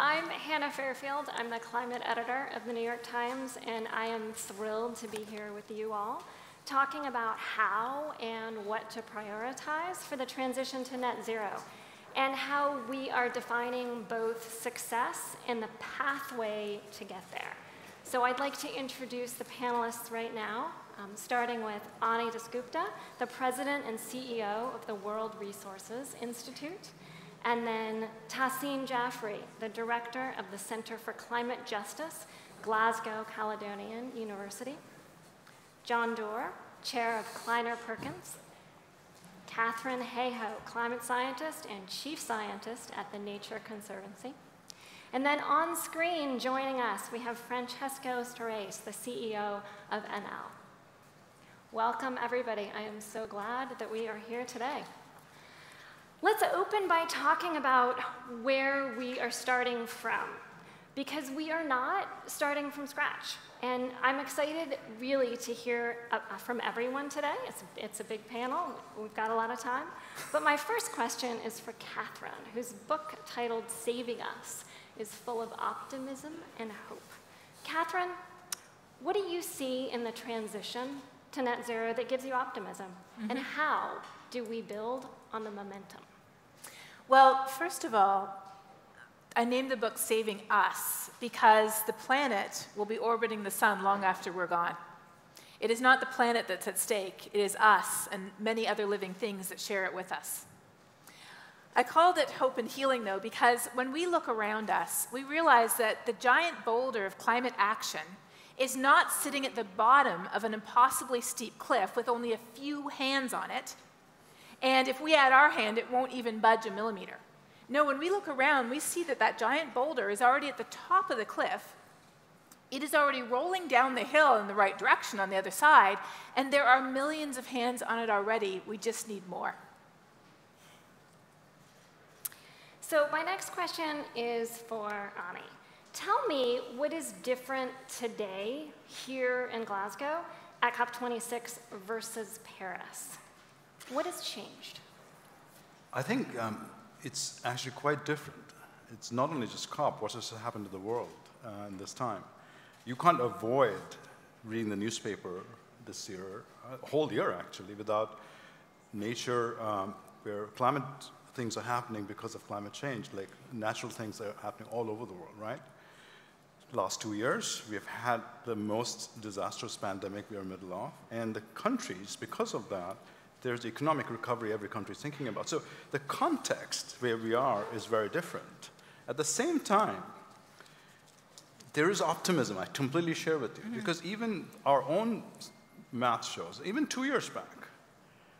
I'm Hannah Fairfield. I'm the climate editor of the New York Times, and I am thrilled to be here with you all, talking about how and what to prioritize for the transition to net zero, and how we are defining both success and the pathway to get there. So I'd like to introduce the panelists right now, starting with Ani Dasgupta, the president and CEO of the World Resources Institute, and then Tassim Jaffrey, the director of the Center for Climate Justice, Glasgow Caledonian University, John Doerr, chair of Kleiner Perkins, Catherine Hayhoe, climate scientist and chief scientist at the Nature Conservancy. And then on screen joining us, we have Francesco Storese, the CEO of NL. Welcome, everybody. I am so glad that we are here today. Let's open by talking about where we are starting from, because we are not starting from scratch. And I'm excited really to hear from everyone today. It's a big panel. We've got a lot of time. But my first question is for Catherine, whose book titled Saving Us is full of optimism and hope. Catherine, what do you see in the transition to net zero that gives you optimism? And how do we build on the momentum? Well, first of all, I named the book Saving Us because the planet will be orbiting the sun long after we're gone. It is not the planet that's at stake. It is us and many other living things that share it with us. I called it Hope and Healing, though, because when we look around us, we realize that the giant boulder of climate action is not sitting at the bottom of an impossibly steep cliff with only a few hands on it. And if we add our hand, it won't even budge a millimeter. No, when we look around, we see that that giant boulder is already at the top of the cliff. It is already rolling down the hill in the right direction on the other side, and there are millions of hands on it already. We just need more. So my next question is for Ani. Tell me what is different today here in Glasgow at COP26 versus Paris. What has changed? I think it's actually quite different. It's not only just COP, what has happened to the world in this time. You can't avoid reading the newspaper this year, a whole year actually, without nature, where climate things are happening because of climate change, like natural things are happening all over the world, right? Last 2 years, we have had the most disastrous pandemic we are middle of, and the countries, because of that, there's economic recovery every country is thinking about. So the context where we are is very different. At the same time, there is optimism, I completely share with you, because even our own math shows, even 2 years back,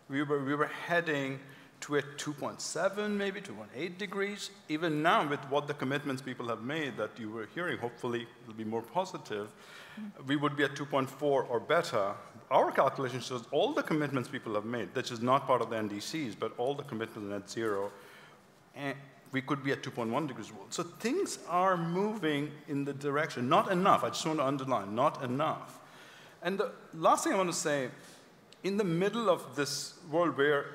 we were heading to a 2.7, maybe 2.8 degrees. Even now, with what the commitments people have made that you were hearing, hopefully it'll be more positive, we would be at 2.4 or better. Our calculation shows all the commitments people have made, that is not part of the NDCs, but all the commitments in net zero, and we could be at 2.1 degrees world. So things are moving in the direction, not enough, I just want to underline, not enough. And the last thing I want to say, in the middle of this world where,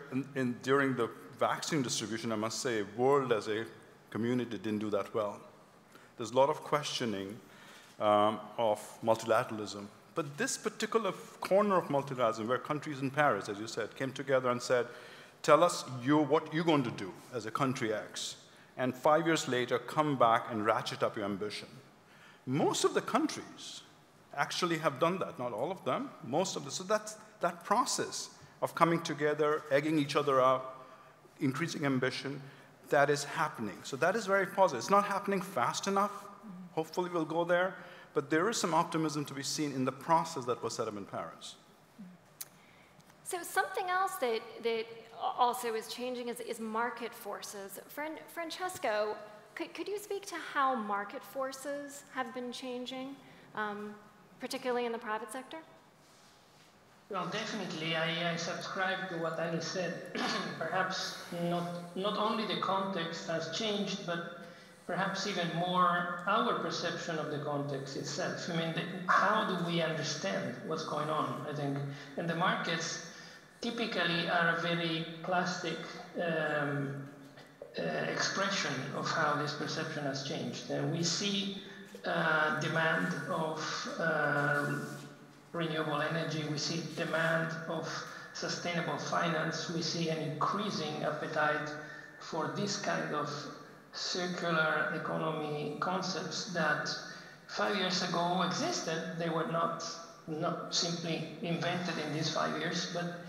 during the vaccine distribution, I must say, world as a community didn't do that well. There's a lot of questioning of multilateralism. But this particular corner of multilateralism, where countries in Paris, as you said, came together and said, tell us what you're going to do as a country X, and 5 years later, come back and ratchet up your ambition. Most of the countries actually have done that, not all of them, most of them. So that's that process of coming together, egging each other up, increasing ambition, that is happening. So that is very positive. It's not happening fast enough. Hopefully we'll go there. But there is some optimism to be seen in the process that was set up in Paris. So something else that also is changing is market forces. Francesco, could you speak to how market forces have been changing, particularly in the private sector? Well, definitely, I subscribe to what Ali said. Perhaps not only the context has changed, but perhaps even more our perception of the context itself. I mean, how do we understand what's going on, I think? And the markets typically are a very plastic expression of how this perception has changed. We see demand of renewable energy, we see demand of sustainable finance, we see an increasing appetite for this kind of circular economy concepts that 5 years ago existed. They were not simply invented in these 5 years, but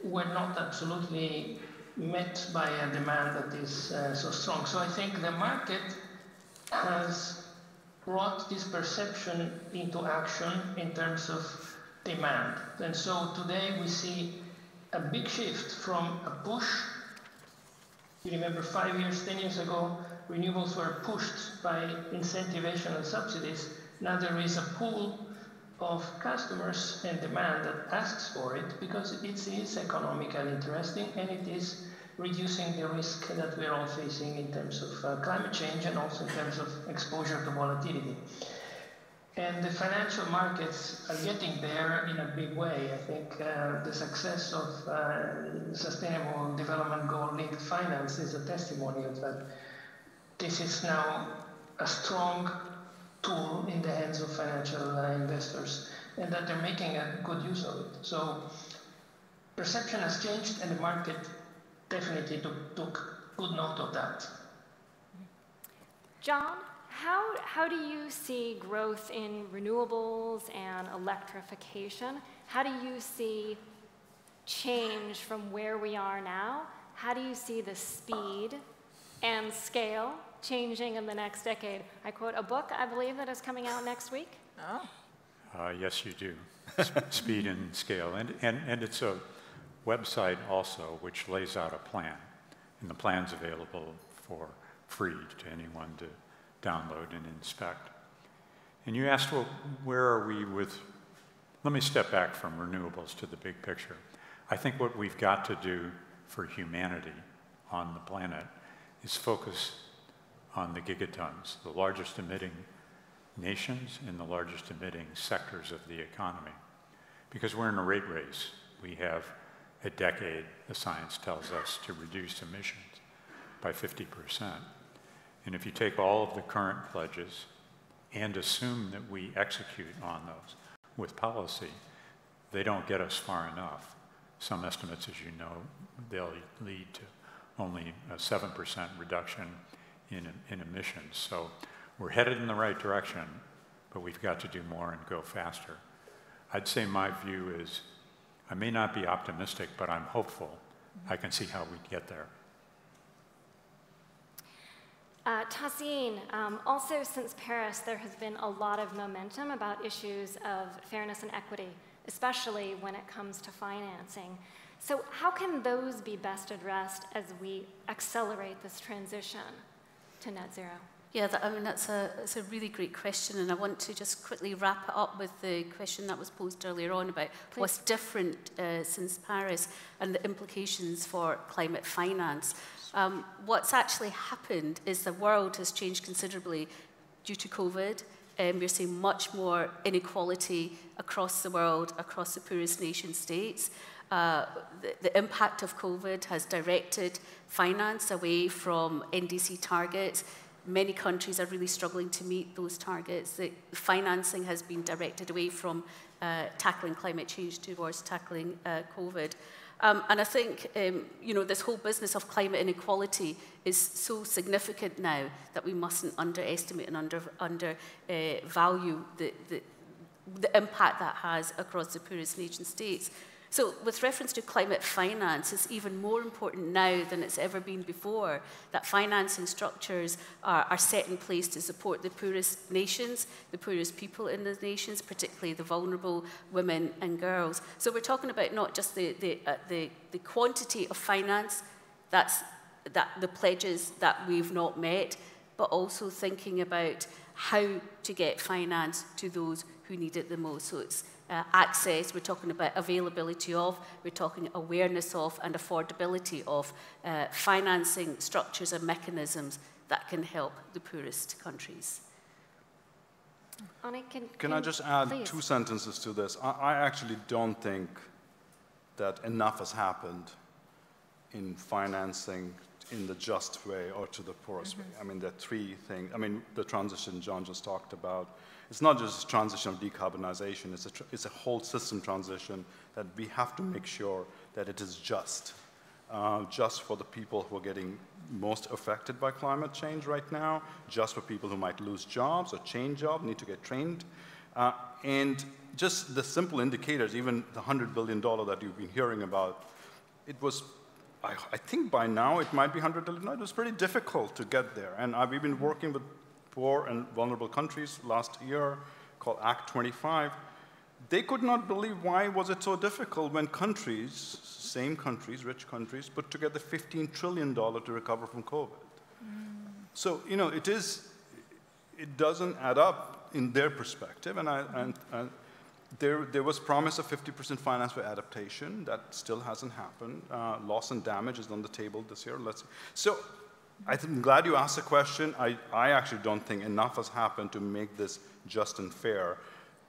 were not absolutely met by a demand that is so strong. So I think the market has brought this perception into action in terms of demand. And so today we see a big shift from a push. You remember 5 years, 10 years ago, renewables were pushed by incentivization and subsidies. Now there is a pool of customers and demand that asks for it because it is economically interesting and it is reducing the risk that we're all facing in terms of climate change and also in terms of exposure to volatility. And the financial markets are getting there in a big way. I think the success of Sustainable Development Goal-linked finance is a testimony of that. This is now a strong tool in the hands of financial investors, and that they're making a good use of it. So perception has changed, and the market definitely took good note of that. John, how do you see growth in renewables and electrification? How do you see change from where we are now? How do you see the speed and scale changing in the next decade? I quote a book, I believe, that is coming out next week. Oh. Yes, you do. Speed and scale. And it's a website also which lays out a plan. And the plan's available for free to anyone to download and inspect. And you asked, well, where are we with, let me step back from renewables to the big picture. I think what we've got to do for humanity on the planet is focus on the gigatons, the largest emitting nations and the largest emitting sectors of the economy. Because we're in a rate race. We have a decade, the science tells us, to reduce emissions by 50%. And if you take all of the current pledges and assume that we execute on those with policy, they don't get us far enough. Some estimates, as you know, they'll lead to only a 7% reduction in emissions. So we're headed in the right direction, but we've got to do more and go faster. I'd say my view is, I may not be optimistic, but I'm hopeful. I can see how we get there. Tahseen, also since Paris, there has been a lot of momentum about issues of fairness and equity, especially when it comes to financing. So how can those be best addressed as we accelerate this transition to net zero? Yeah, that's a really great question, and I want to just quickly wrap it up with the question that was posed earlier on about what's different since Paris and the implications for climate finance. What's actually happened is the world has changed considerably due to COVID. We're seeing much more inequality across the world, across the poorest nation states. The impact of COVID has directed finance away from NDC targets. Many countries are really struggling to meet those targets. The financing has been directed away from tackling climate change towards tackling COVID. And I think, this whole business of climate inequality is so significant now that we mustn't underestimate and undervalue the impact that has across the poorest nation states. So with reference to climate finance, it's even more important now than it's ever been before that financing structures are set in place to support the poorest nations, the poorest people in those nations, particularly the vulnerable women and girls. So we're talking about not just the quantity of finance, the pledges that we've not met, but also thinking about how to get finance to those who need it the most. So it's access, we're talking about availability of, we're talking awareness of and affordability of financing structures and mechanisms that can help the poorest countries. Can I just add please. 2 sentences to this? I actually don't think that enough has happened in financing in the just way or to the poorest way. I mean, there are three things. I mean, the transition John just talked about, it's not just a transition of decarbonization, it's a whole system transition that we have to make sure that it is just for the people who are getting most affected by climate change right now, just for people who might lose jobs or change jobs, need to get trained. And just the simple indicators, even the $100 billion that you've been hearing about, it was, I think by now it might be $100 billion. It was pretty difficult to get there. And we've been working with poor and vulnerable countries last year called Act 25. They could not believe why was it so difficult when countries, same countries, rich countries, put together $15 trillion to recover from COVID. So, you know, it doesn't add up in their perspective. And there was promise of 50% finance for adaptation. That still hasn't happened. Loss and damage is on the table this year. So I'm glad you asked the question. I actually don't think enough has happened to make this just and fair.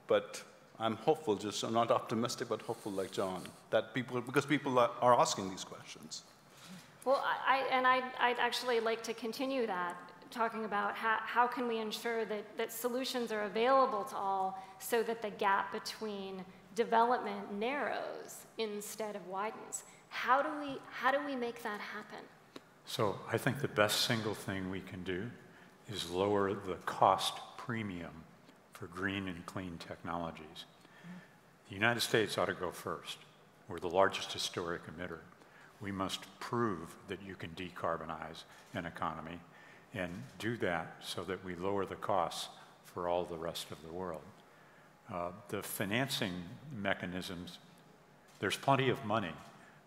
But I'm hopeful, I'm not optimistic, but hopeful like John, that because people are asking these questions. Well, I'd actually like to continue that, talking about how can we ensure that solutions are available to all so that the gap between development narrows instead of widens. How do we make that happen? So I think the best single thing we can do is lower the cost premium for green and clean technologies. The United States ought to go first. We're the largest historic emitter. We must prove that you can decarbonize an economy and do that so that we lower the costs for all the rest of the world. The financing mechanisms, there's plenty of money,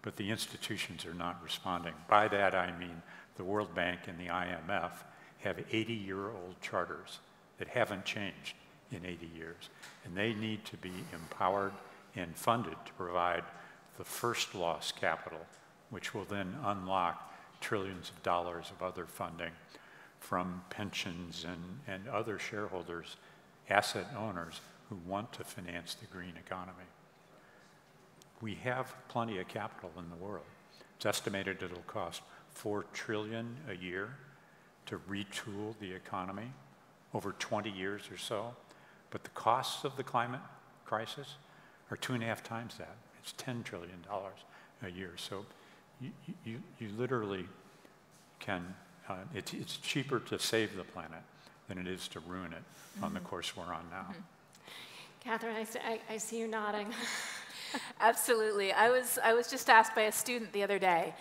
but the institutions are not responding. By that I mean the World Bank and the IMF have 80-year-old charters that haven't changed in 80 years, and they need to be empowered and funded to provide the first loss capital, which will then unlock trillions of dollars of other funding from pensions and other shareholders, asset owners who want to finance the green economy. We have plenty of capital in the world. It's estimated it'll cost $4 trillion a year to retool the economy over 20 years or so. But the costs of the climate crisis are 2.5 times that. It's $10 trillion a year. So you literally can, it's cheaper to save the planet than it is to ruin it on the course we're on now. Catherine, I see you nodding. Absolutely. I was just asked by a student the other day,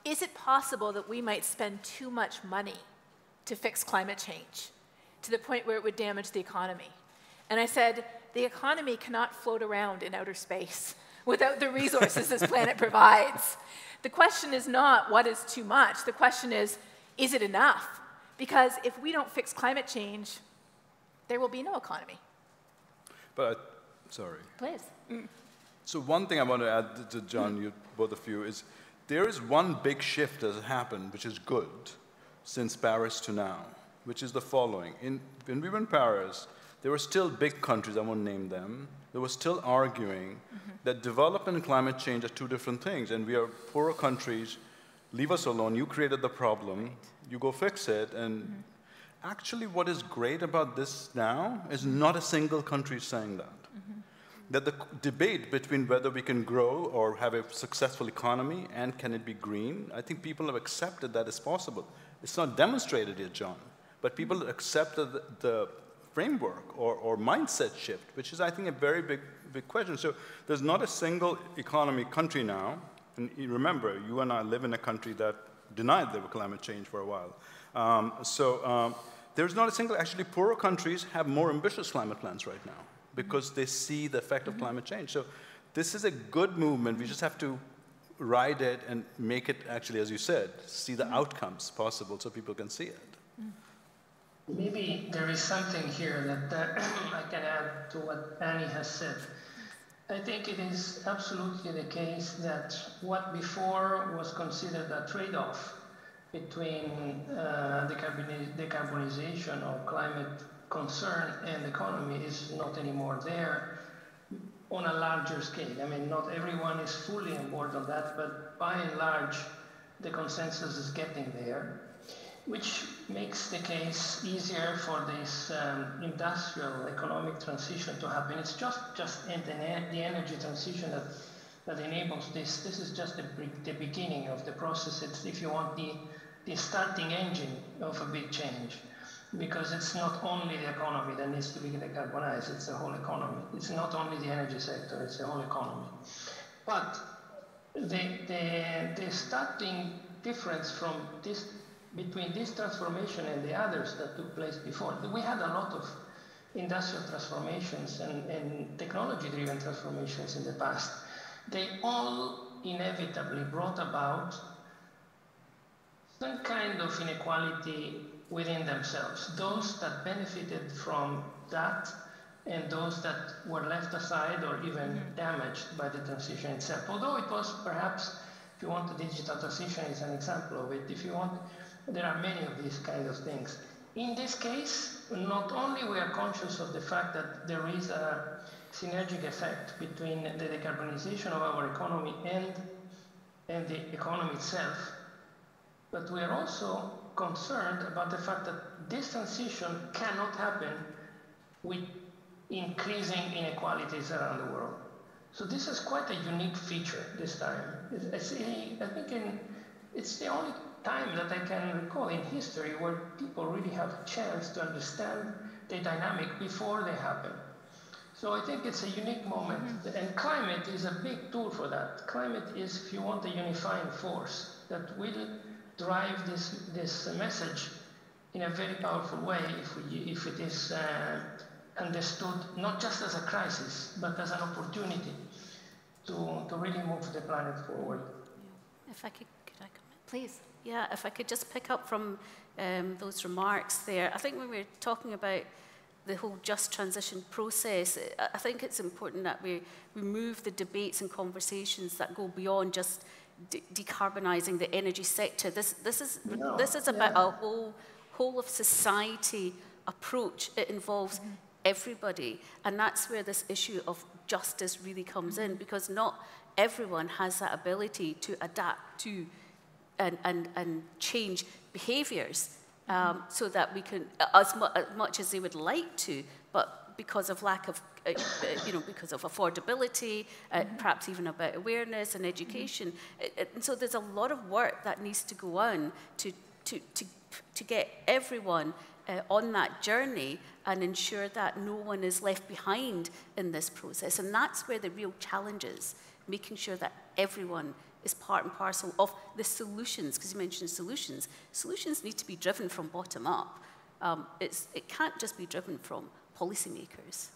is it possible that we might spend too much money to fix climate change to the point where it would damage the economy? And I said, the economy cannot float around in outer space without the resources this planet provides. The question is not what is too much. The question is it enough? Because if we don't fix climate change, there will be no economy. But, sorry. Please. So one thing I want to add to John, both of you, is there is one big shift that has happened, which is good, since Paris to now, which is the following. When we were in Paris, there were still big countries, I won't name them, that were still arguing that development and climate change are two different things, and we are poorer countries, leave us alone, you created the problem, you go fix it, and actually what is great about this now is not a single country saying that. That the debate between whether we can grow or have a successful economy and can it be green, I think people have accepted that is possible. It's not demonstrated yet, John, but people have accepted the framework or mindset shift, which is, I think, a very big question. So there's not a single economy country now, and you remember, you and I live in a country that denied there was climate change for a while. There's not a single, actually poorer countries have more ambitious climate plans right now because they see the effect of climate change. So this is a good movement. We just have to ride it and make it actually, as you said, see the outcomes possible so people can see it. Maybe there is something here that I can add to what Annie has said. I think it is absolutely the case that what before was considered a trade-off between decarbonization or climate concern and economy is not anymore there. on a larger scale. I mean, not everyone is fully on board on that, but by and large, the consensus is getting there, which makes the case easier for this industrial economic transition to happen. It's just the energy transition that enables this. This is just the beginning of the process. It's, if you want, the starting engine of a big change, because it's not only the economy that needs to be decarbonized, it's the whole economy. It's not only the energy sector, it's the whole economy. But the starting difference from this, between this transformation and the others that took place before, we had a lot of industrial transformations and technology-driven transformations in the past. They all inevitably brought about some kind of inequality within themselves. Those that benefited from that and those that were left aside or even damaged by the transition itself. Although it was perhaps, if you want, the digital transition is an example of it. If you want, there are many of these kind of things. In this case, not only we are conscious of the fact that there is a synergic effect between the decarbonization of our economy and the economy itself, but we are also concerned about the fact that this transition cannot happen with increasing inequalities around the world. So this is quite a unique feature this time. I think it's the only time that I can recall in history where people really have a chance to understand the dynamic before they happen. So I think it's a unique moment, and climate is a big tool for that. Climate is, if you want, a unifying force that will drive this message in a very powerful way if it is understood not just as a crisis, but as an opportunity to really move the planet forward. Yeah. If I could I comment? Please. Yeah, if I could just pick up from those remarks there. I think when we're talking about the whole just transition process, I think it's important that we move the debates and conversations that go beyond just decarbonising the energy sector. This is about a whole of society approach. It involves everybody, and that's where this issue of justice really comes in, because not everyone has that ability to adapt to and change behaviours so that we can, as much as they would like to, but because of lack of, because of affordability, perhaps even about awareness and education. And so there's a lot of work that needs to go on to get everyone on that journey and ensure that no one is left behind in this process. And that's where the real challenge is, making sure that everyone is part and parcel of the solutions, because you mentioned solutions. Solutions need to be driven from bottom up. It can't just be driven from policymakers.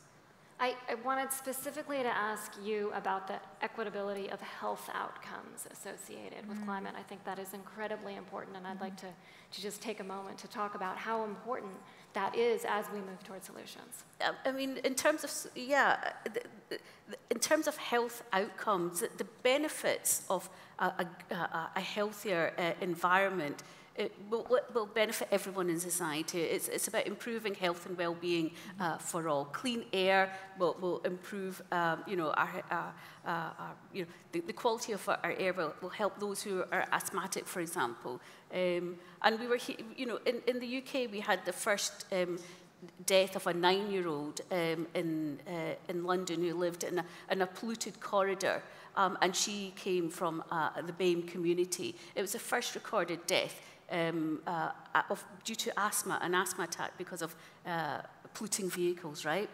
I wanted specifically to ask you about the equitability of health outcomes associated with climate. I think that is incredibly important, and I'd like to just take a moment to talk about how important that is as we move toward solutions. I mean, in terms of, in terms of health outcomes, the benefits of a healthier environment will benefit everyone in society. It's about improving health and well-being for all. Clean air will improve, the quality of our air will help those who are asthmatic, for example. And we were, in the UK, we had the first death of a 9-year-old in London who lived in a polluted corridor, and she came from the BAME community. It was the first recorded death due to asthma, an asthma attack because of polluting vehicles, right?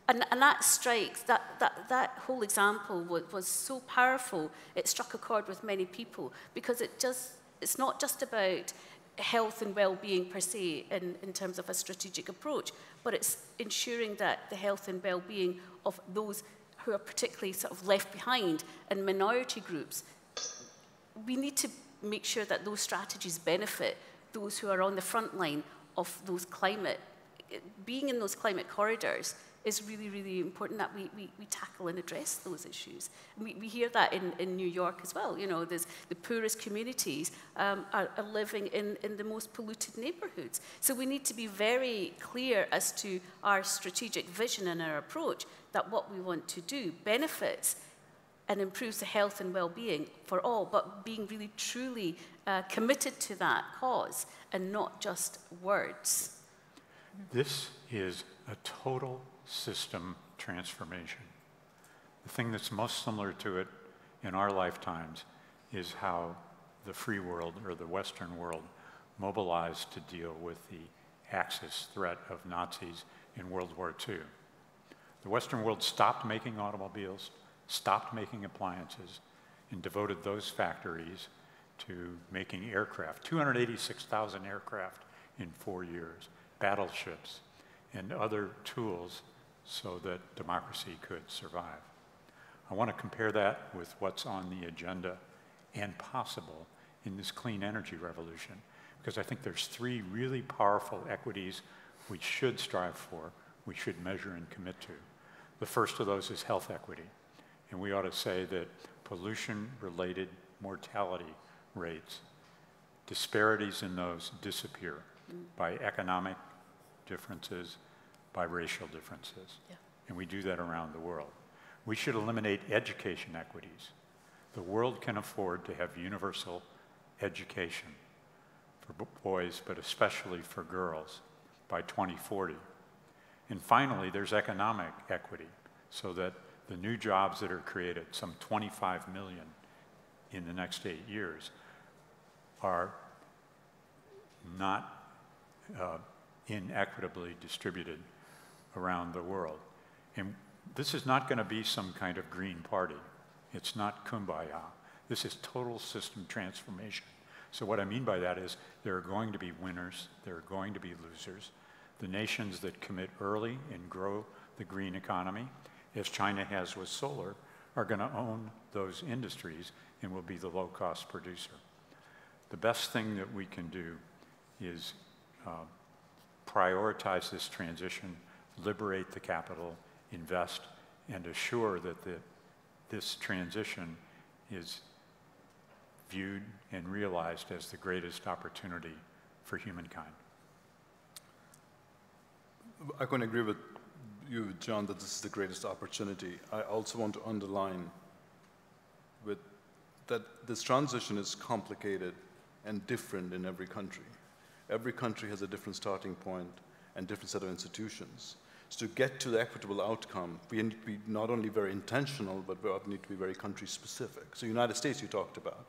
And that strikes, that whole example was so powerful, it struck a chord with many people, because it's not just about health and well-being per se in terms of a strategic approach, but it's ensuring that the health and well-being of those who are particularly sort of left behind and minority groups. We need to make sure that those strategies benefit those who are on the front line of those climate being in those climate corridors is really, really important that we tackle and address those issues. We hear that in New York as well. You know, there's the poorest communities are living in the most polluted neighborhoods. So we need to be very clear as to our strategic vision and our approach, that what we want to do benefits and improves the health and well-being for all, but being really truly committed to that cause and not just words. This is a total system transformation. The thing that's most similar to it in our lifetimes is how the free world, or the Western world, mobilized to deal with the Axis threat of Nazis in World War II. The Western world stopped making automobiles, stopped making appliances, and devoted those factories to making aircraft, 286,000 aircraft in 4 years, battleships, and other tools so that democracy could survive. I want to compare that with what's on the agenda and possible in this clean energy revolution, because I think there's 3 really powerful equities we should strive for, we should measure and commit to. The first of those is health equity, and we ought to say that pollution-related mortality rates, disparities in those disappear by economic differences, by racial differences. Yeah. And we do that around the world. We should eliminate education equities. The world can afford to have universal education for boys, but especially for girls, by 2040. And finally, there's economic equity, so that the new jobs that are created, some 25 million in the next 8 years, are not inequitably distributed around the world. And this is not going to be some kind of green party. It's not kumbaya. This is total system transformation. So what I mean by that is there are going to be winners, there are going to be losers. The nations that commit early and grow the green economy, as China has with solar, are going to own those industries and will be the low-cost producer. The best thing that we can do is prioritize this transition, liberate the capital, invest, and assure that this transition is viewed and realized as the greatest opportunity for humankind. I can agree with you, John, that this is the greatest opportunity. I also want to underline that this transition is complicated and different in every country. Every country has a different starting point and different set of institutions. So to get to the equitable outcome, we need to be not only very intentional, but we need to be very country specific. So United States you talked about.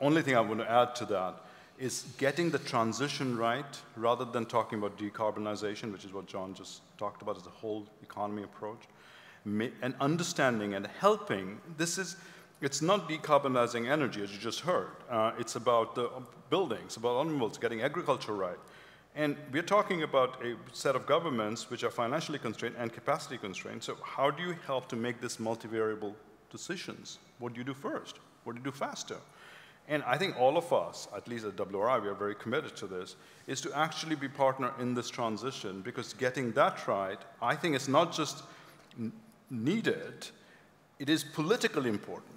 Only thing I want to add to that is getting the transition right, rather than talking about decarbonization, which is what John just talked about as a whole economy approach, and understanding and helping. It's not decarbonizing energy, as you just heard. It's about the buildings, about automobiles, getting agriculture right. And we're talking about a set of governments which are financially constrained and capacity constrained. So how do you help to make this multivariable decisions? What do you do first? What do you do faster? And I think all of us, at least at WRI, we are very committed to this, is to actually be partner in this transition, because getting that right, I think it's not just needed, it is politically important.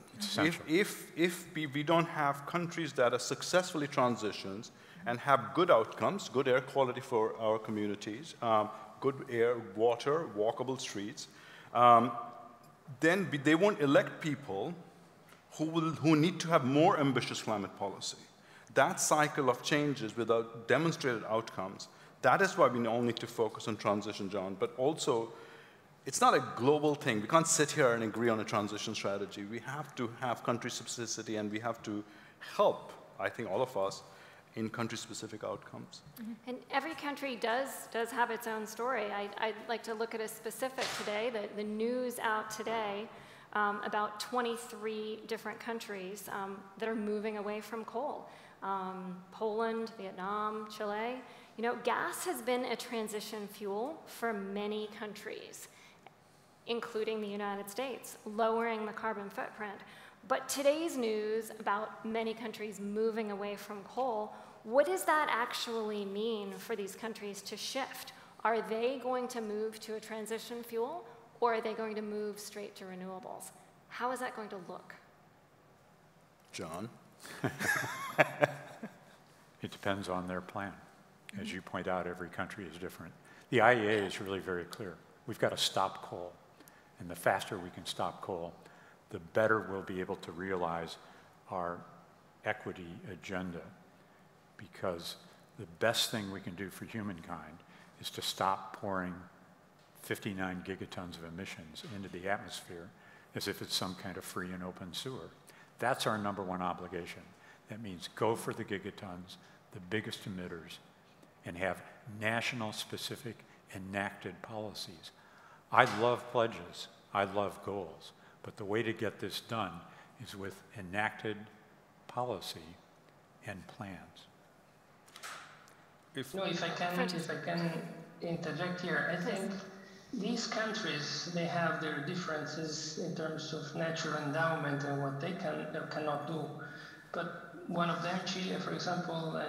If we don't have countries that are successfully transitions and have good outcomes, good air quality for our communities, good air, water, walkable streets, then they won't elect people who need to have more ambitious climate policy. That cycle of changes without demonstrated outcomes, that is why we all need to focus on transition, John, but also it's not a global thing. We can't sit here and agree on a transition strategy. We have to have country specificity, and we have to help, I think, all of us in country-specific outcomes. Mm-hmm. And every country does have its own story. I'd like to look at a specific today, the news out today, about 23 different countries that are moving away from coal. Poland, Vietnam, Chile. You know, gas has been a transition fuel for many countries, including the United States, lowering the carbon footprint. But today's news about many countries moving away from coal What does that actually mean for these countries to shift? Are they going to move to a transition fuel, or are they going to move straight to renewables? How is that going to look? John? It depends on their plan. As you point out, every country is different. The IEA is really very clear. We've got to stop coal. And the faster we can stop coal, the better we'll be able to realize our equity agenda. Because the best thing we can do for humankind is to stop pouring 59 gigatons of emissions into the atmosphere as if it's some kind of free and open sewer. That's our #1 obligation. That means go for the gigatons, the biggest emitters, and have national specific enacted policies. I love pledges, I love goals, but the way to get this done is with enacted policy and plans. If I can interject here, I think these countries, they have their differences in terms of natural endowment and what they can or cannot do. But one of them, Chile, for example,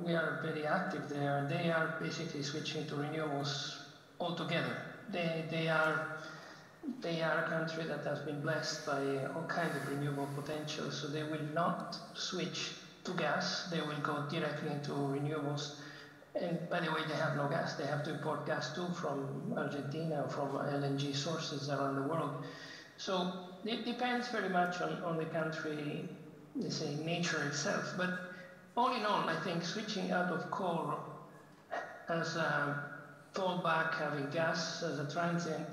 we are very active there. They are basically switching to renewables altogether. They are a country that has been blessed by all kinds of renewable potential, so they will not switch to gas. They will go directly into renewables. And by the way, they have no gas. They have to import gas too from Argentina or from LNG sources around the world. So it depends very much on the country, let's say, nature itself. But all in all, I think switching out of coal as a fallback, having gas as a transient,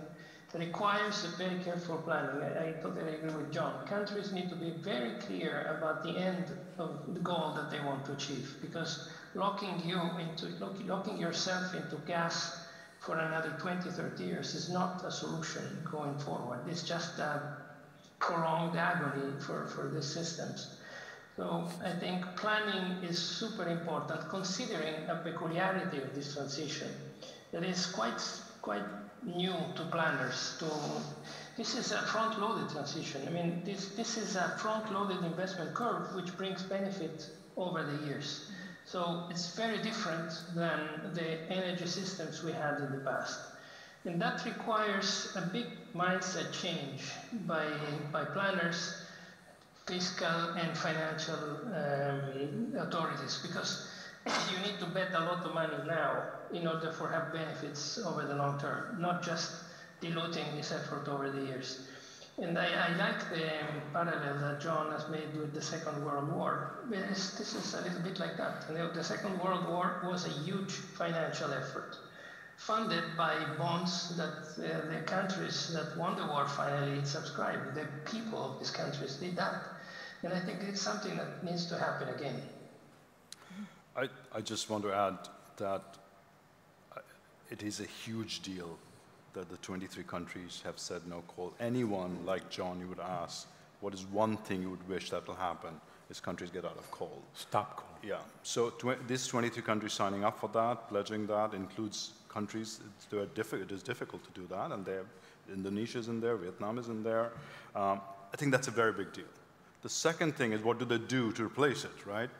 requires a very careful planning. I totally agree with John. Countries need to be very clear about the end of the goal that they want to achieve, because locking yourself into gas for another 20, 30 years is not a solution going forward. It's just a prolonged agony for these systems. So I think planning is super important, considering a peculiarity of this transition that is quite new to planners. This is a front-loaded transition. I mean, this is a front-loaded investment curve which brings benefit over the years. So it's very different than the energy systems we had in the past. And that requires a big mindset change by planners, fiscal and financial authorities, because you need to bet a lot of money now in order to have benefits over the long term, not just diluting this effort over the years. And I like the parallel that John has made with the Second World War. This is a little bit like that. The Second World War was a huge financial effort, funded by bonds that the countries that won the war finally subscribed. The people of these countries did that. And I think it's something that needs to happen again. I just want to add that it is a huge deal that the 23 countries have said no coal. Anyone like John, you would ask, what is one thing you would wish that will happen is countries get out of coal? Stop coal. Yeah, so this 23 countries signing up for that, pledging that, includes countries, it is difficult to do that, and Indonesia is in there, Vietnam is in there. I think that's a very big deal. The second thing is, what do they do to replace it, right?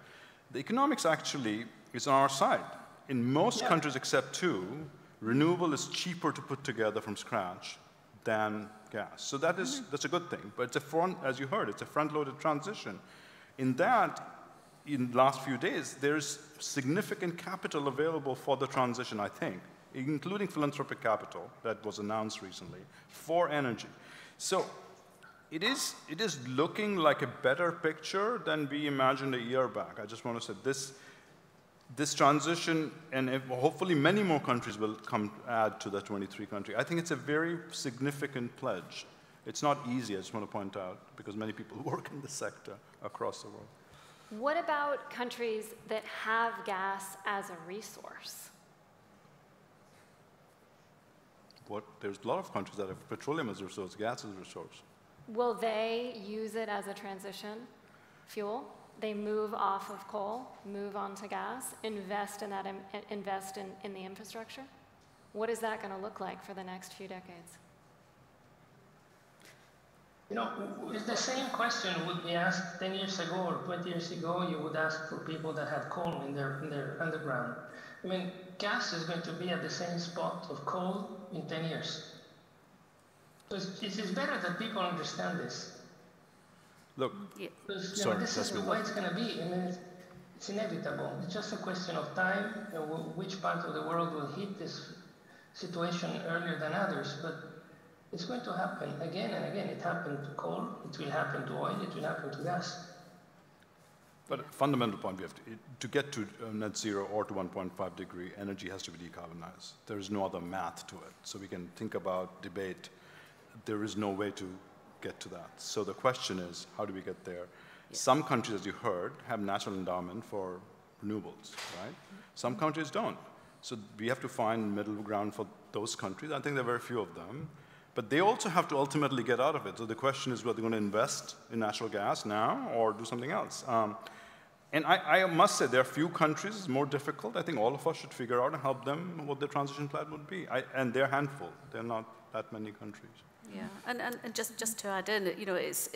The economics actually is on our side. In most countries except 2, renewable is cheaper to put together from scratch than gas. So that's a good thing. But it's as you heard, it's a front-loaded transition. In that, in the last few days, there's significant capital available for the transition, I think, including philanthropic capital that was announced recently for energy. So it is looking like a better picture than we imagined a year back. I just want to say this transition, and hopefully many more countries will add to the 23 countries. I think it's a very significant pledge. It's not easy, I just want to point out, because many people work in the sector across the world. What about countries that have gas as a resource? There's a lot of countries that have petroleum as a resource, gas as a resource. Will they use it as a transition fuel? They move off of coal, move on to gas, invest in the infrastructure? What is that going to look like for the next few decades? You know, if the same question would be asked 10 years ago or 20 years ago, you would ask for people that have coal in their underground. I mean, gas is going to be at the same spot of coal in 10 years. So it's better that people understand this. Look, Because sorry, this is the way it's going to be. I mean, it's inevitable. It's just a question of time, which part of the world will hit this situation earlier than others. But it's going to happen again and again. It happened to coal, it will happen to oil, it will happen to gas. but a fundamental point, we have to get to net zero or to 1.5 degree, energy has to be decarbonized. There is no other math to it. So we can think about, debate. There is no way to get to that. So the question is, how do we get there? Yeah. Some countries, as you heard, have natural endowment for renewables, right? Some countries don't. So we have to find middle ground for those countries. I think there are very few of them. But they also have to ultimately get out of it. So the question is whether they're going to invest in natural gas now or do something else. And I must say, there are few countries it's more difficult. I think all of us should figure out and help them what their transition plan would be. And they're a handful. There are not that many countries. Yeah, and just to add in, you know, it's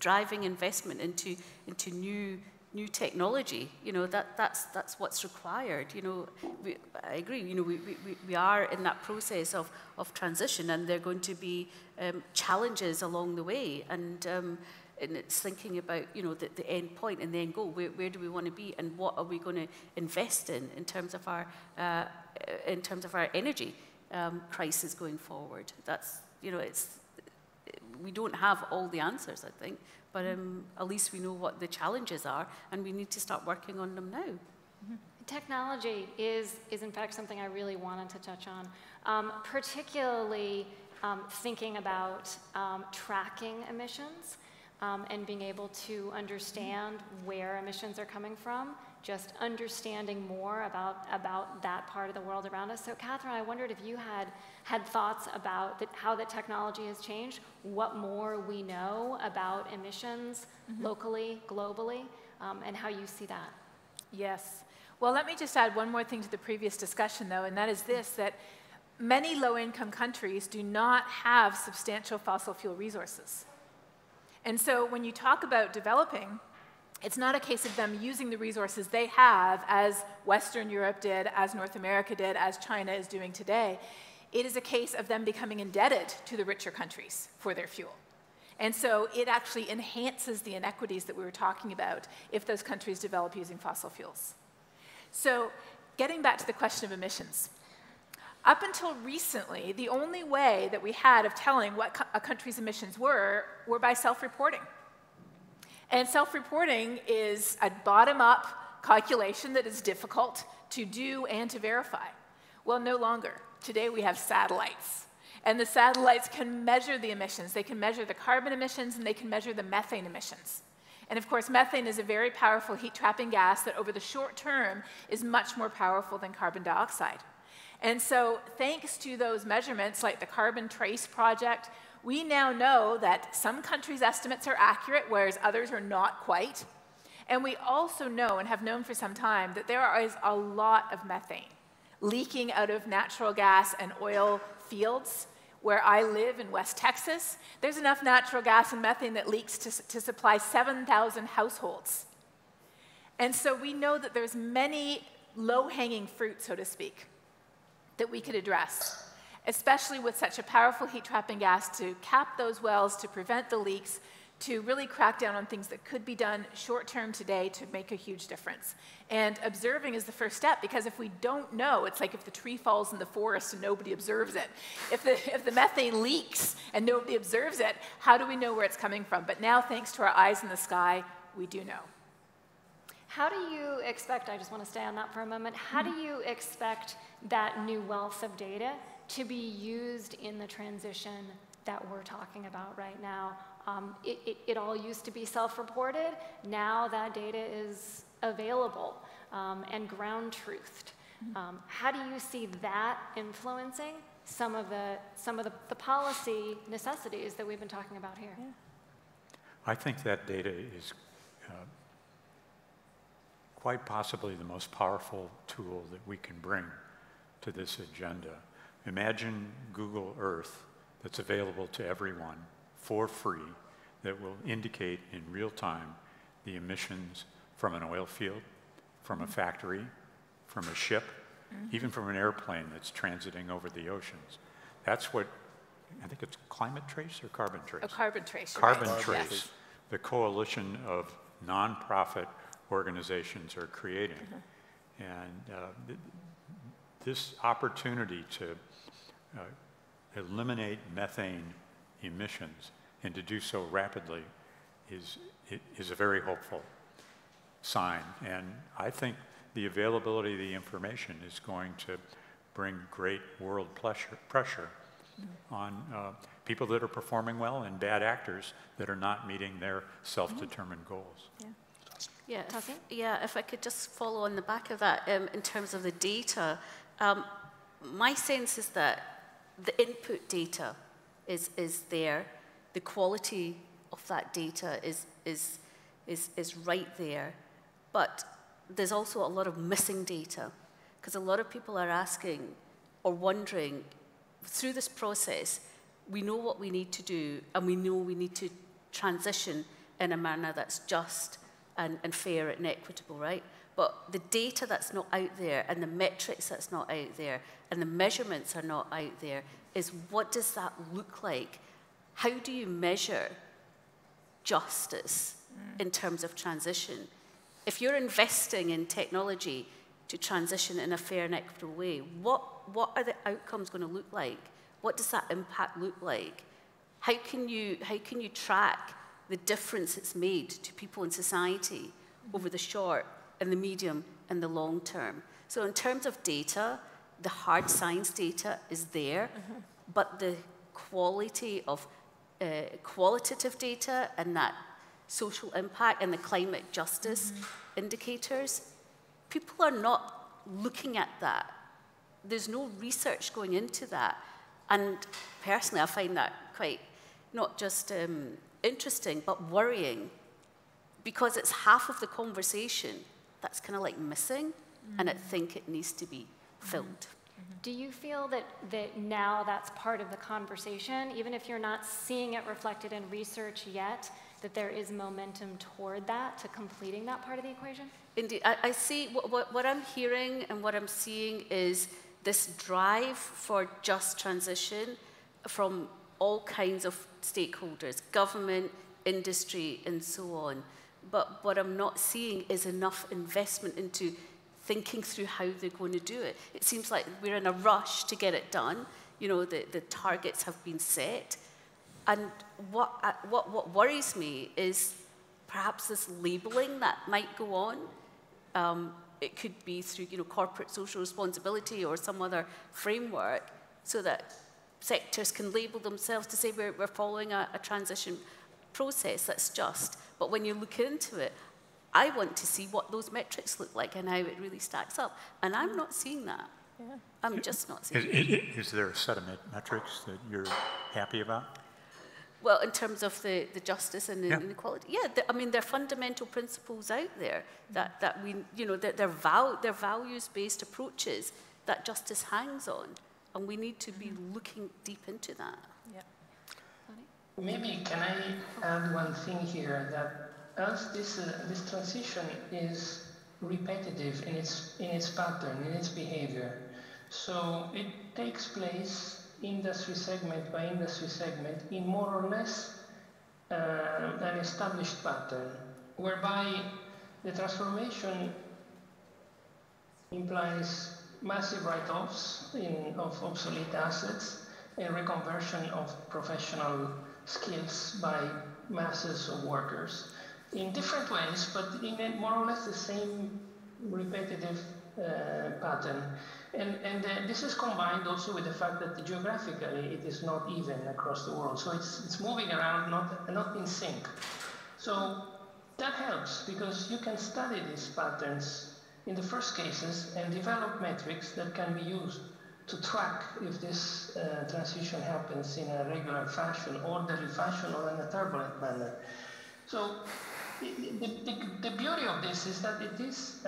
driving investment into new technology. You know, that's what's required. You know, I agree. You know, we are in that process of transition, and there are going to be challenges along the way, and it's thinking about, you know, the end point and the end goal. Where do we want to be, and what are we going to invest in terms of our energy crisis going forward? That's, you know, we don't have all the answers, I think, but at least we know what the challenges are, and we need to start working on them now. Mm-hmm. Technology is in fact something I really wanted to touch on, particularly thinking about tracking emissions and being able to understand where emissions are coming from, just understanding more about that part of the world around us. So Catherine, I wondered if you had thoughts about how the technology has changed, what more we know about emissions locally, globally, and how you see that. Yes. Well, let me just add one more thing to the previous discussion, though, and that is this, that many low-income countries do not have substantial fossil fuel resources. And so when you talk about developing, it's not a case of them using the resources they have, as Western Europe did, as North America did, as China is doing today. It is a case of them becoming indebted to the richer countries for their fuel. And so it actually enhances the inequities that we were talking about if those countries develop using fossil fuels. So getting back to the question of emissions. Up until recently, the only way that we had of telling what a country's emissions were by self-reporting. And self-reporting is a bottom-up calculation that is difficult to do and to verify. Well, no longer. Today we have satellites. And the satellites can measure the emissions. They can measure the carbon emissions, and they can measure the methane emissions. And of course, methane is a very powerful heat-trapping gas that over the short term is much more powerful than carbon dioxide. And so thanks to those measurements, like the Carbon Trace Project, we now know that some countries' estimates are accurate, whereas others are not quite. And we also know, and have known for some time, that there is a lot of methane leaking out of natural gas and oil fields. Where I live in West Texas, there's enough natural gas and methane that leaks to supply 7,000 households. And so we know that there's many low-hanging fruit, so to speak, that we could address, especially with such a powerful heat-trapping gas to cap those wells, to prevent the leaks, to really crack down on things that could be done short-term today to make a huge difference. And observing is the first step, because if we don't know, it's like if the tree falls in the forest and nobody observes it. If the methane leaks and nobody observes it, how do we know where it's coming from? But now, thanks to our eyes in the sky, we do know. How do you expect, I just want to stay on that for a moment, how do you expect that new wealth of data to be used in the transition that we're talking about right now? It all used to be self-reported. Now that data is available and ground-truthed. How do you see that influencing some of the policy necessities that we've been talking about here? Yeah. I think that data is quite possibly the most powerful tool that we can bring to this agenda. Imagine Google Earth that's available to everyone for free that will indicate in real time the emissions from an oil field, from a factory, from a ship, even from an airplane that's transiting over the oceans. That's what, I think it's Climate Trace or Carbon Trace? A Carbon Trace. Carbon right. Trace, Yes. the coalition of nonprofit organizations are creating. And this opportunity to eliminate methane emissions and to do so rapidly is a very hopeful sign. And I think the availability of the information is going to bring great world pressure on people that are performing well and bad actors that are not meeting their self-determined goals. Yeah, if I could just follow on the back of that, in terms of the data, my sense is that the input data is there, the quality of that data is right there, but there's also a lot of missing data, because a lot of people are asking or wondering, through this process, we know what we need to do, and we know we need to transition in a manner that's just and fair and equitable, right? But the data that's not out there, and the metrics that's not out there, and the measurements are not out there, is what does that look like? How do you measure justice in terms of transition? If you're investing in technology to transition in a fair and equitable way, what are the outcomes going to look like? What does that impact look like? How can you track the difference it's made to people in society over the short and the medium and the long term? So in terms of data, the hard science data is there, but the quality of qualitative data and that social impact and the climate justice indicators, people are not looking at that. There's no research going into that. And personally, I find that quite not just interesting, but worrying, because it's half of the conversation that's kind of like missing, and I think it needs to be filled. Do you feel that now that's part of the conversation, even if you're not seeing it reflected in research yet, that there is momentum toward that, to completing that part of the equation? Indeed. I see what I'm hearing and what I'm seeing is this drive for just transition from all kinds of stakeholders, government, industry, and so on. But what I'm not seeing is enough investment into thinking through how they're going to do it. It seems like we're in a rush to get it done. You know, the targets have been set. And what worries me is perhaps this labeling that might go on. It could be through, you know, corporate social responsibility or some other framework, so that sectors can label themselves to say we're following a transition process that's just. But when you look into it, I want to see what those metrics look like and how it really stacks up. And I'm not seeing that. I'm just not seeing it. Is there a set of metrics that you're happy about? Well, in terms of the justice and the inequality, I mean, there are fundamental principles out there that we, you know, that they're values-based approaches that justice hangs on, and we need to be looking deep into that. Maybe can I add one thing here, that as this transition is repetitive in its pattern, in its behavior, so it takes place industry segment by industry segment in more or less an established pattern, whereby the transformation implies massive write-offs of obsolete assets and reconversion of professional skills by masses of workers in different ways, but in more or less the same repetitive pattern. And this is combined also with the fact that geographically it is not even across the world. So it's moving around, not in sync. So that helps, because you can study these patterns in the first cases and develop metrics that can be used to track if this transition happens in a regular fashion, orderly fashion, or in a turbulent manner. So the beauty of this is that it is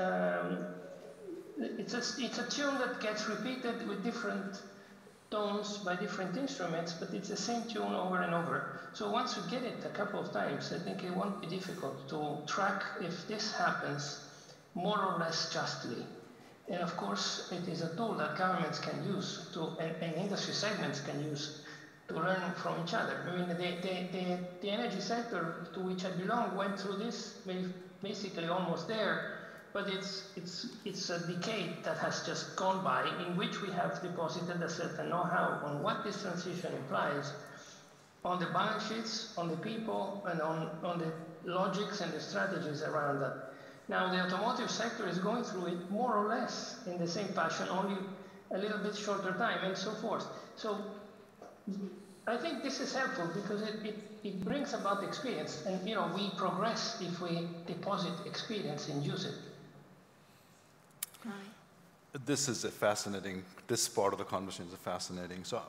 it's a tune that gets repeated with different tones by different instruments, but it's the same tune over and over. So once you get it a couple of times, I think it won't be difficult to track if this happens more or less justly. And of course, it is a tool that governments can use and industry segments can use to learn from each other. I mean, the energy sector to which I belong went through this, basically almost there, but it's a decade that has just gone by in which we have deposited a certain know-how on what this transition implies on the balance sheets, on the people, and on the logics and the strategies around that. Now, the automotive sector is going through it more or less in the same fashion, only a little bit shorter time, and so forth. So I think this is helpful because it brings about experience, and we progress if we deposit experience and use it. Right. This is this part of the conversation is fascinating. So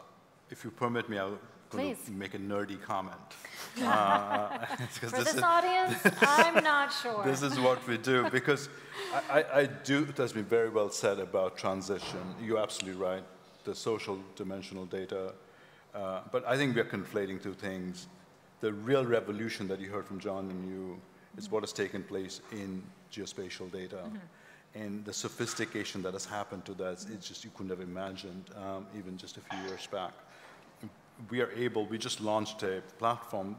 if you permit me, I'll make a nerdy comment. For this audience, I'm not sure. This is what we do, because I do, it has been very well said about transition. You're absolutely right, the social dimensional data. But I think we're conflating two things. The real revolution that you heard from John and you is what has taken place in geospatial data. And the sophistication that has happened to that, it's just, you couldn't have imagined even just a few years back. We just launched a platform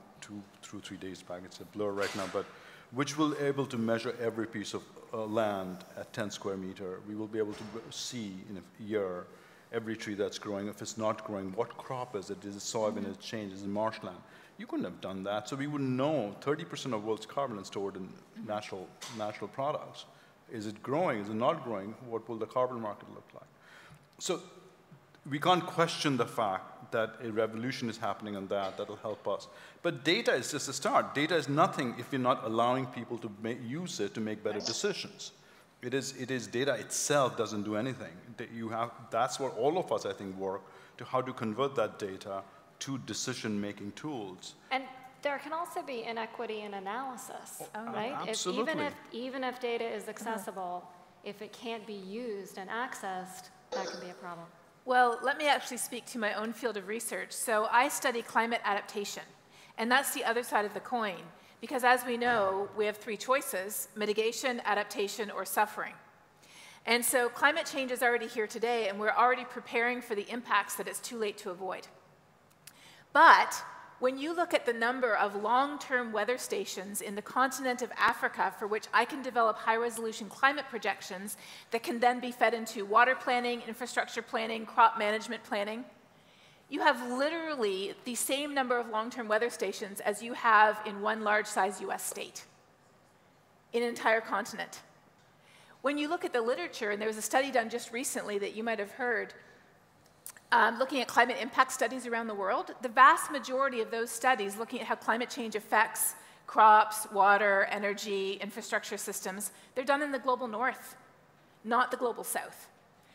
3 days back, it's a blur right now, but which will be able to measure every piece of land at 10 square meter. We will be able to see in a year every tree that's growing. If it's not growing, what crop is it? Is it soybean? Is it change? Is it marshland? You couldn't have done that. So we would know 30% of world's carbon is stored in natural products. Is it growing? Is it not growing? What will the carbon market look like? So we can't question the fact that a revolution is happening on that'll help us. But data is just a start. Data is nothing if you're not allowing people to use it to make better decisions. It is data itself doesn't do anything. That's what all of us, I think, work to how to convert that data to decision-making tools. And there can also be inequity in analysis, right? Absolutely. Even if data is accessible, if it can't be used and accessed, that can be a problem. Well, let me actually speak to my own field of research. So I study climate adaptation, and that's the other side of the coin. Because as we know, we have 3 choices: mitigation, adaptation, or suffering. And so climate change is already here today, and we're already preparing for the impacts that it's too late to avoid. But when you look at the number of long-term weather stations in the continent of Africa for which I can develop high-resolution climate projections that can then be fed into water planning, infrastructure planning, crop management planning, you have literally the same number of long-term weather stations as you have in one large-size US state, in an entire continent. When you look at the literature, and there was a study done just recently that you might have heard, looking at climate impact studies around the world, the vast majority of those studies looking at how climate change affects crops, water, energy, infrastructure systems, they're done in the global north, not the global south.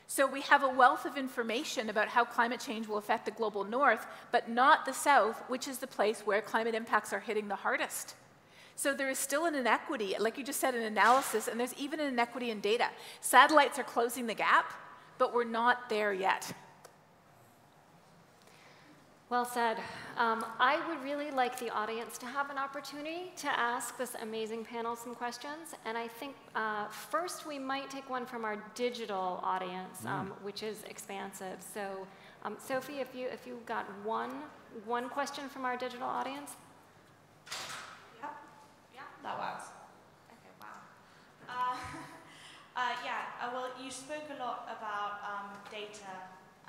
So we have a wealth of information about how climate change will affect the global north, but not the south, which is the place where climate impacts are hitting the hardest. So there is still an inequity, like you just said, in analysis, and there's even an inequity in data. Satellites are closing the gap, but we're not there yet. Well said. I would really like the audience to have an opportunity to ask this amazing panel some questions. And I think first we might take one from our digital audience, which is expansive. So Sophie, if you got one question from our digital audience. Yep. Yeah, that works. Okay, wow. Well, you spoke a lot about data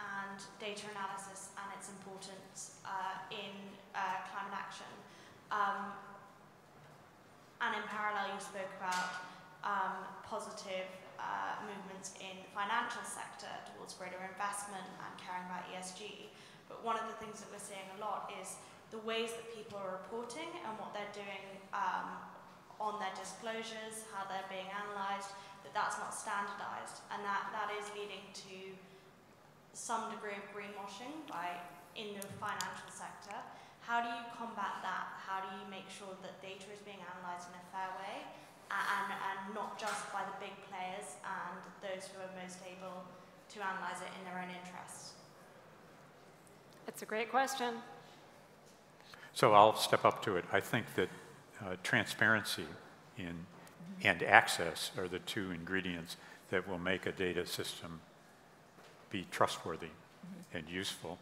and data analysis and its importance in climate action. And in parallel, you spoke about positive movements in the financial sector towards greater investment and caring about ESG. But one of the things that we're seeing a lot is the ways that people are reporting and what they're doing on their disclosures, how they're being analysed, that's not standardised. And that is leading to some degree of greenwashing in the financial sector. How do you combat that? How do you make sure that data is being analysed in a fair way and not just by the big players and those who are most able to analyse it in their own interests? It's a great question. So I'll step up to it. I think that transparency and access are the two ingredients that will make a data system be trustworthy and useful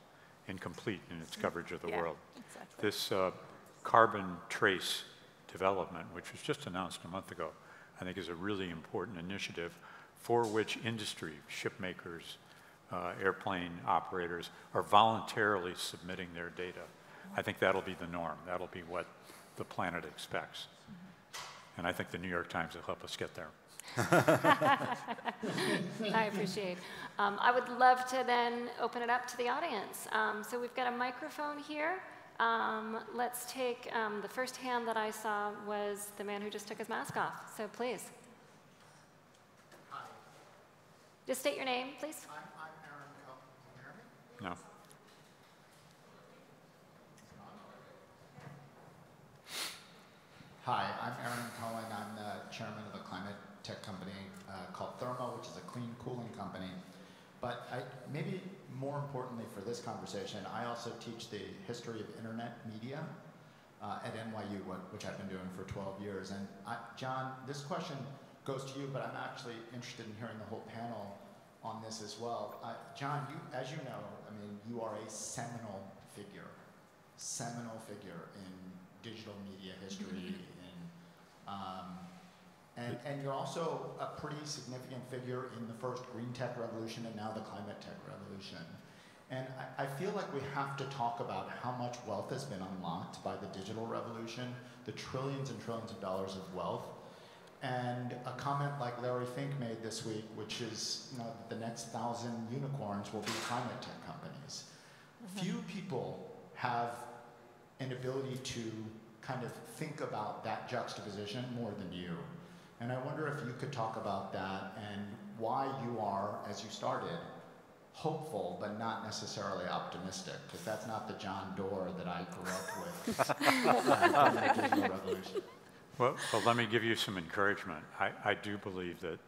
and complete in its coverage of the world. Exactly. This carbon trace development, which was just announced a month ago, I think is a really important initiative for which industry, ship makers, airplane operators are voluntarily submitting their data. I think that'll be the norm. That'll be what the planet expects. And I think the New York Times will help us get there. I appreciate. I would love to then open it up to the audience. So we've got a microphone here. Let's take the first hand that I saw was the man who just took his mask off. So please. Hi. Just state your name, please. I'm Aaron Cohen. Can you hear me? No. Hi, I'm Aaron Cohen. I'm the chairman of a climate tech company called Thermo, which is a clean cooling company. But maybe more importantly for this conversation, I also teach the history of internet media at NYU, which I've been doing for 12 years. And John, this question goes to you, but I'm actually interested in hearing the whole panel on this as well. John, as you know, I mean, you are a seminal figure in digital media history, and you're also a pretty significant figure in the first green tech revolution and now the climate tech revolution. And I feel like we have to talk about how much wealth has been unlocked by the digital revolution, the trillions and trillions of dollars of wealth. And a comment like Larry Fink made this week, which is, you know, the next 1,000 unicorns will be climate tech companies. Few people have an ability to kind of think about that juxtaposition more than you. And I wonder if you could talk about that and why you are, as you started, hopeful but not necessarily optimistic, because that's not the John Doerr that I grew up with in the digital revolution. Well, let me give you some encouragement. I do believe that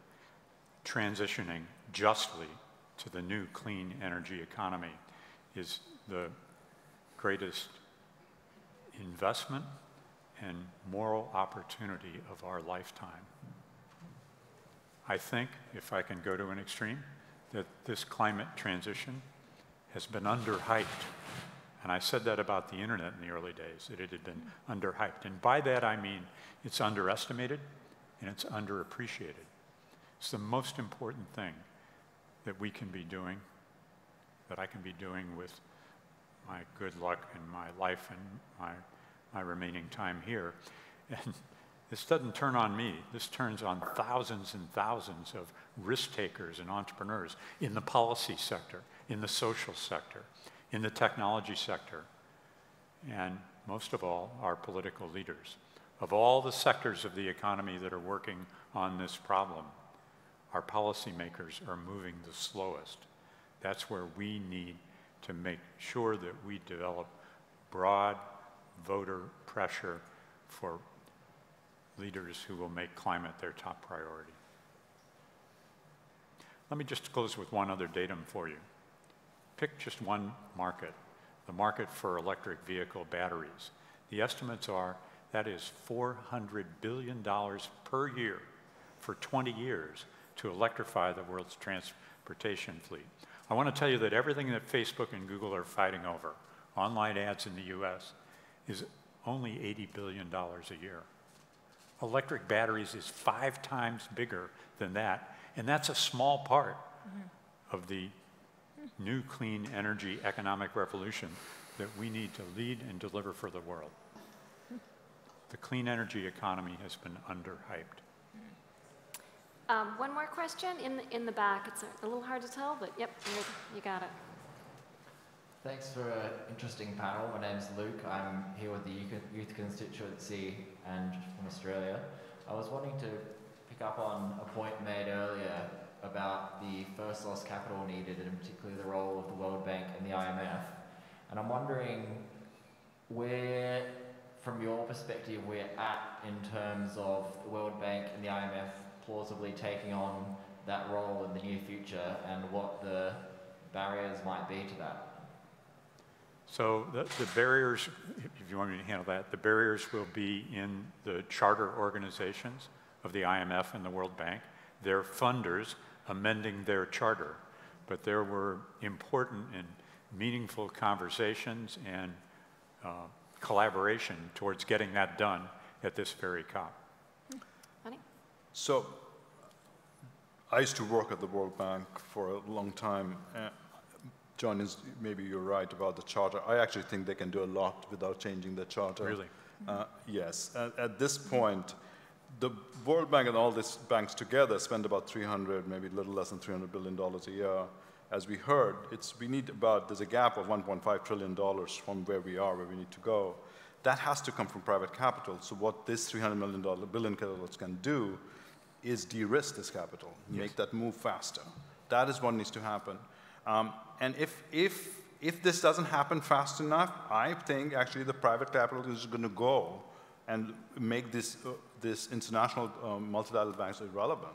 transitioning justly to the new clean energy economy is the greatest investment and moral opportunity of our lifetime. I think, if I can go to an extreme, that this climate transition has been underhyped. And I said that about the internet in the early days, that it had been underhyped. And by that I mean it's underestimated and it's underappreciated. It's the most important thing that we can be doing, that I can be doing with my good luck in my life and my remaining time here. And this doesn't turn on me. This turns on thousands and thousands of risk takers and entrepreneurs in the policy sector, in the social sector, in the technology sector, and most of all, our political leaders. Of all the sectors of the economy that are working on this problem, our policymakers are moving the slowest. That's where we need to make sure that we develop broad voter pressure for leaders who will make climate their top priority. Let me just close with one other datum for you. Pick just one market, the market for electric vehicle batteries. The estimates are that is $400 billion per year for 20 years to electrify the world's transportation fleet. I want to tell you that everything that Facebook and Google are fighting over, online ads in the US, is only $80 billion a year. Electric batteries is 5 times bigger than that, and that's a small part of the new clean energy economic revolution that we need to lead and deliver for the world. The clean energy economy has been underhyped. One more question in the back. It's a little hard to tell, but yep, you got it. Thanks for an interesting panel. My name's Luke. I'm here with the Youth Constituency and from Australia. I was wanting to pick up on a point made earlier about the first lost capital needed, and particularly the role of the World Bank and the IMF. And I'm wondering where, from your perspective, we're at in terms of the World Bank and the IMF plausibly taking on that role in the near future, and what the barriers might be to that. So the barriers, if you want me to handle that, the barriers will be in the charter organizations of the IMF and the World Bank, their funders amending their charter. But there were important and meaningful conversations and collaboration towards getting that done at this very COP. Honey? So I used to work at the World Bank for a long time. John, maybe you're right about the charter. I actually think they can do a lot without changing the charter. Really? Yes. At this point, the World Bank and all these banks together spend about maybe a little less than $300 billion a year. As we heard, there's a gap of $1.5 trillion from where we are, where we need to go. That has to come from private capital. So what this $300 billion can do is de-risk this capital, make that move faster. That is what needs to happen. And if this doesn't happen fast enough, I think actually the private capital is going to go and make this international multilateral banks irrelevant.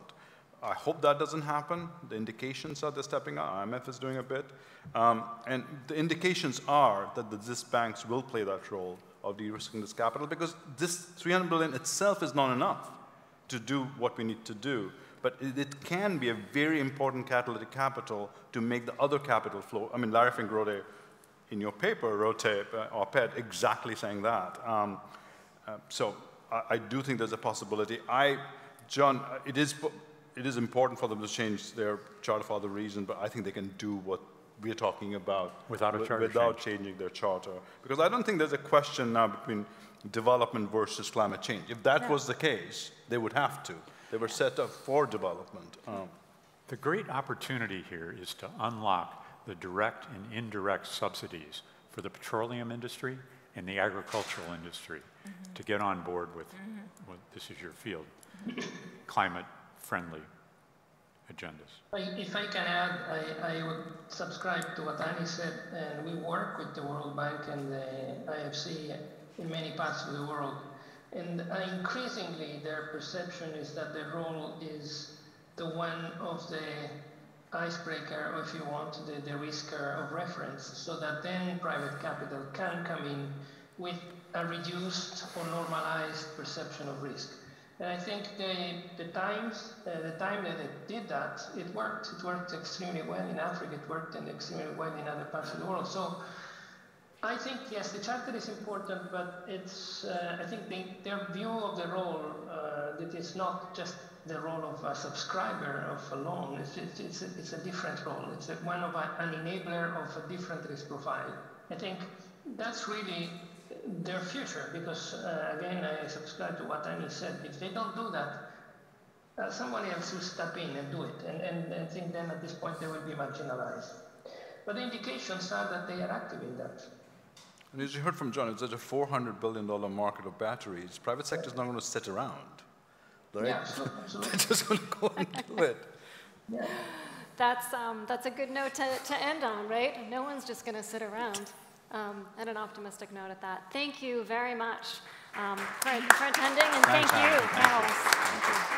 I hope that doesn't happen. The indications are they're stepping up. IMF is doing a bit. And the indications are that these banks will play that role of de-risking this capital, because this $300 billion itself is not enough to do what we need to do. But it can be a very important catalytic capital to make the other capital flow. I mean, Larry Fink in your paper, wrote an op-ed exactly saying that. So I do think there's a possibility. John, it is important for them to change their charter for other reasons, but I think they can do what we're talking about without changing their charter. Because I don't think there's a question now between development versus climate change. If that was the case, they would have to. They were set up for development. The great opportunity here is to unlock the direct and indirect subsidies for the petroleum industry and the agricultural industry to get on board with, well, this is your field, climate-friendly agendas. If I can add, I would subscribe to what Annie said, and we work with the World Bank and the IFC in many parts of the world. And increasingly, their perception is that their role is the one of the icebreaker, or if you want, the risker of reference, so that then private capital can come in with a reduced or normalized perception of risk. And I think the time that they did that, it worked. It worked extremely well in Africa. It worked extremely well in other parts of the world. So I think, yes, the charter is important, but it's, I think their view of the role, that is not just the role of a subscriber of a loan. It's a different role. It's one of an enabler of a different risk profile. I think that's really their future, because again, I subscribe to what Annie said. If they don't do that, somebody else will step in and do it, and I think then at this point they will be marginalized. But the indications are that they are active in that. And as you heard from John, it's such a $400 billion market of batteries. Private sector is not going to sit around. Right? Yeah, absolutely. They're just going to go and do it. Yeah. That's a good note to end on, right? No one's just going to sit around. And an optimistic note at that. Thank you very much for attending, and thank you, panelists. Thank you.